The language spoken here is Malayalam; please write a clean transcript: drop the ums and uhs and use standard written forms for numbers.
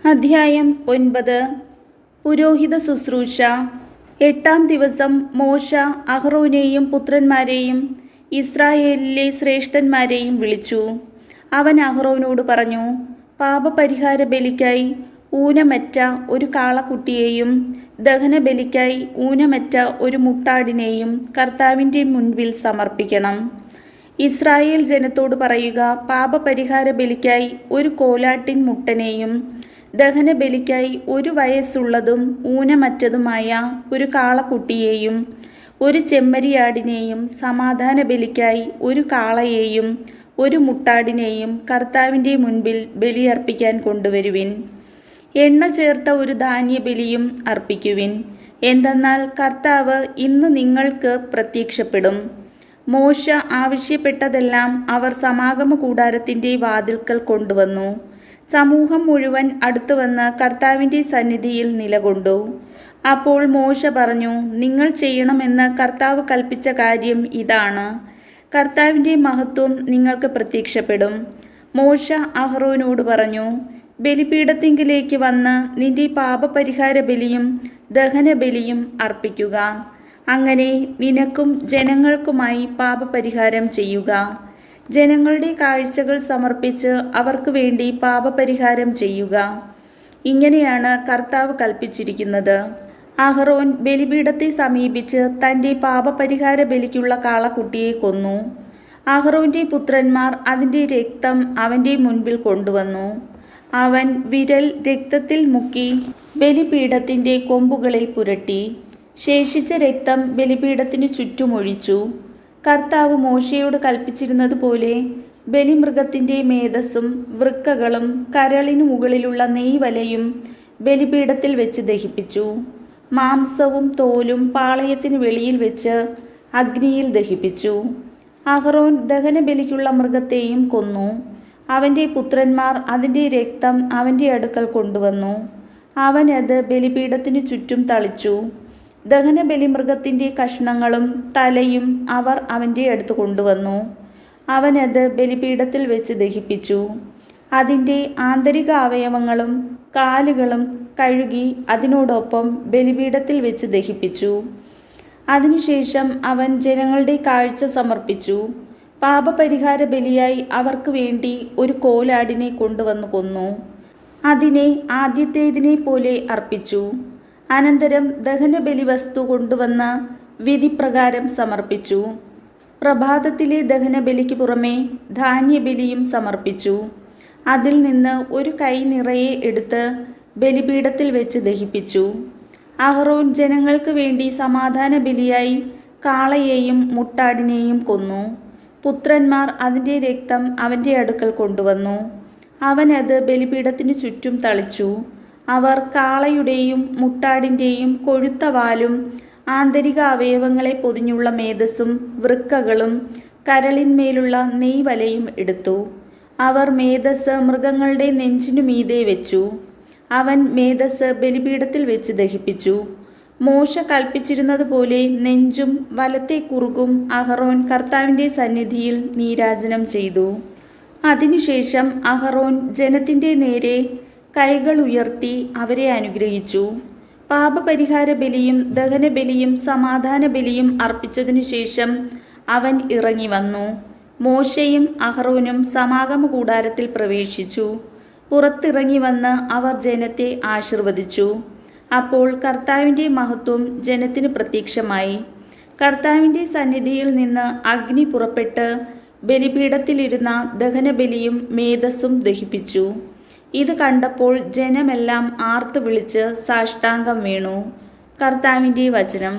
അധ്യായം 9. പുരോഹിത ശുശ്രൂഷ. 8-ാം ദിവസം മോശ അഹ്റോനെയും പുത്രന്മാരെയും ഇസ്രായേലിലെ ശ്രേഷ്ഠന്മാരെയും വിളിച്ചു. അവൻ അഹ്റോനോട് പറഞ്ഞു, പാപപരിഹാര ബലിക്കായി ഊനമറ്റ ഒരു കാളക്കുട്ടിയെയും ദഹനബലിക്കായി ഊനമറ്റ ഒരു മുട്ടാടിനെയും കർത്താവിൻ്റെ മുൻപിൽ സമർപ്പിക്കണം. ഇസ്രായേൽ ജനത്തോട് പറയുക, പാപപരിഹാര ബലിക്കായി ഒരു കോലാട്ടിൻ മുട്ടനെയും ദഹനബലിക്കായി 1 വയസ്സുള്ളതും ഊനമറ്റതുമായ ഒരു കാളക്കുട്ടിയെയും ഒരു ചെമ്മരിയാടിനെയും സമാധാന ബലിക്കായി ഒരു കാളയെയും ഒരു മുട്ടാടിനെയും കർത്താവിൻ്റെ മുൻപിൽ ബലിയർപ്പിക്കാൻ കൊണ്ടുവരുവിൻ. എണ്ണ ചേർത്ത ഒരു ധാന്യബലിയും അർപ്പിക്കുവിൻ. എന്തെന്നാൽ കർത്താവ് ഇന്ന് നിങ്ങൾക്ക് പ്രത്യക്ഷപ്പെടും. മോശ ആവശ്യപ്പെട്ടതെല്ലാം അവർ സമാഗമ കൂടാരത്തിൻ്റെ വാതിൽക്കൽ കൊണ്ടുവന്നു. സമൂഹം മുഴുവൻ അടുത്തുവന്ന് കർത്താവിൻ്റെ സന്നിധിയിൽ നിലകൊണ്ടു. അപ്പോൾ മോശ പറഞ്ഞു, നിങ്ങൾ ചെയ്യണമെന്ന് കർത്താവ് കൽപ്പിച്ച കാര്യം ഇതാണ്. കർത്താവിൻ്റെ മഹത്വം നിങ്ങൾക്ക് പ്രത്യക്ഷപ്പെടും. മോശ അഹ്റോനോട് പറഞ്ഞു, ബലിപീഠത്തിങ്കിലേക്ക് വന്ന് നിന്റെ പാപപരിഹാര ബലിയും ദഹനബലിയും അർപ്പിക്കുക. അങ്ങനെ നിനക്കും ജനങ്ങൾക്കുമായി പാപപരിഹാരം ചെയ്യുക. ജനങ്ങളുടെ കാഴ്ചകൾ സമർപ്പിച്ച് അവർക്ക് വേണ്ടി പാപപരിഹാരം ചെയ്യുക. ഇങ്ങനെയാണ് കർത്താവ് കൽപ്പിച്ചിരിക്കുന്നത്. അഹ്റോൻ ബലിപീഠത്തെ സമീപിച്ച് തൻ്റെ പാപപരിഹാര ബലിക്കുള്ള കാളക്കുട്ടിയെ കൊന്നു. അഹ്റോൻ്റെ പുത്രന്മാർ അതിൻ്റെ രക്തം അവൻ്റെ മുൻപിൽ കൊണ്ടുവന്നു. അവൻ വിരൽ രക്തത്തിൽ മുക്കി ബലിപീഠത്തിൻ്റെ കൊമ്പുകളിൽ പുരട്ടി. ശേഷിച്ച രക്തം ബലിപീഠത്തിനു ചുറ്റുമൊഴിച്ചു. കർത്താവ് മോശയോട് കൽപ്പിച്ചിരുന്നതുപോലെ ബലിമൃഗത്തിൻ്റെ മേധസ്സും വൃക്കകളും കരളിനു മുകളിലുള്ള നെയ്വലയും ബലിപീഠത്തിൽ വെച്ച് ദഹിപ്പിച്ചു. മാംസവും തോലും പാളയത്തിന് വെളിയിൽ വെച്ച് അഗ്നിയിൽ ദഹിപ്പിച്ചു. അഹ്റോൻ ദഹനബലിക്കുള്ള മൃഗത്തെയും കൊന്നു. അവൻ്റെ പുത്രന്മാർ അതിൻ്റെ രക്തം അവൻ്റെ അടുക്കൽ കൊണ്ടുവന്നു. അവൻ അത് ബലിപീഠത്തിനു ചുറ്റും തളിച്ചു. ദഹനബലി മൃഗത്തിൻ്റെ കഷ്ണങ്ങളും തലയും അവർ അവൻ്റെ അടുത്ത് കൊണ്ടുവന്നു. അവനത് ബലിപീഠത്തിൽ വെച്ച് ദഹിപ്പിച്ചു. അതിൻ്റെ ആന്തരിക അവയവങ്ങളും കാലുകളും കഴുകി അതിനോടൊപ്പം ബലിപീഠത്തിൽ വെച്ച് ദഹിപ്പിച്ചു. അതിനുശേഷം അവൻ ജനങ്ങളുടെ കാഴ്ച സമർപ്പിച്ചു. പാപപരിഹാര ബലിയായി അവർക്ക് വേണ്ടി ഒരു കോലാടിനെ കൊണ്ടുവന്ന് കൊന്നു. അതിനെ ആദ്യത്തേതിനെ പോലെ അർപ്പിച്ചു. അനന്തരം ദഹനബലി വസ്തു കൊണ്ടുവന്ന് വിധിപ്രകാരം സമർപ്പിച്ചു. പ്രഭാതത്തിലെ ദഹനബലിക്ക് പുറമെ ധാന്യബലിയും സമർപ്പിച്ചു. അതിൽ നിന്ന് ഒരു കൈ നിറയെ എടുത്ത് ബലിപീഠത്തിൽ വെച്ച് ദഹിപ്പിച്ചു. അഹ്റോൻ ജനങ്ങൾക്ക് വേണ്ടി സമാധാന ബലിയായി കാളയെയും മുട്ടാടിനെയും കൊന്നു. പുത്രന്മാർ അതിൻ്റെ രക്തം അവൻ്റെ അടുക്കൽ കൊണ്ടുവന്നു. അവനത് ബലിപീഠത്തിനു ചുറ്റും തളിച്ചു. അവർ കാളയുടെയും മുട്ടാടിൻ്റെയും കൊഴുത്ത വാലും ആന്തരിക അവയവങ്ങളെ പൊതിഞ്ഞുള്ള മേധസ്സും വൃക്കകളും കരളിന്മേലുള്ള നെയ്വലയും എടുത്തു. അവർ മേധസ്സ് മൃഗങ്ങളുടെ നെഞ്ചിനു മീതെ വെച്ചു. അവൻ മേധസ്സ് ബലിപീഠത്തിൽ വെച്ച് ദഹിപ്പിച്ചു. മോശ കൽപ്പിച്ചിരുന്നതുപോലെ നെഞ്ചും വലത്തെ കുറുകും അഹ്റോൻ കർത്താവിൻ്റെ സന്നിധിയിൽ നീരാജനം ചെയ്തു. അതിനുശേഷം അഹ്റോൻ ജനത്തിൻ്റെ നേരെ കൈകൾ ഉയർത്തി അവരെ അനുഗ്രഹിച്ചു. പാപപരിഹാര ബലിയും ദഹനബലിയും സമാധാന ബലിയും അർപ്പിച്ചതിനു ശേഷം അവൻ ഇറങ്ങി വന്നു. മോശയും അഹ്റോനും സമാഗമ കൂടാരത്തിൽ പ്രവേശിച്ചു. പുറത്തിറങ്ങി വന്ന് അവർ ജനത്തെ ആശീർവദിച്ചു. അപ്പോൾ കർത്താവിൻ്റെ മഹത്വം ജനത്തിന് പ്രത്യക്ഷമായി. കർത്താവിൻ്റെ സന്നിധിയിൽ നിന്ന് അഗ്നി പുറപ്പെട്ട് ബലിപീഠത്തിലിരുന്ന ദഹനബലിയും മേധസ്സും ദഹിപ്പിച്ചു. ഇത് കണ്ടപ്പോൾ ജനമെല്ലാം ആർത്തു വിളിച്ച് സാഷ്ടാംഗം വീണു. കർത്താവിൻ്റെ വചനം.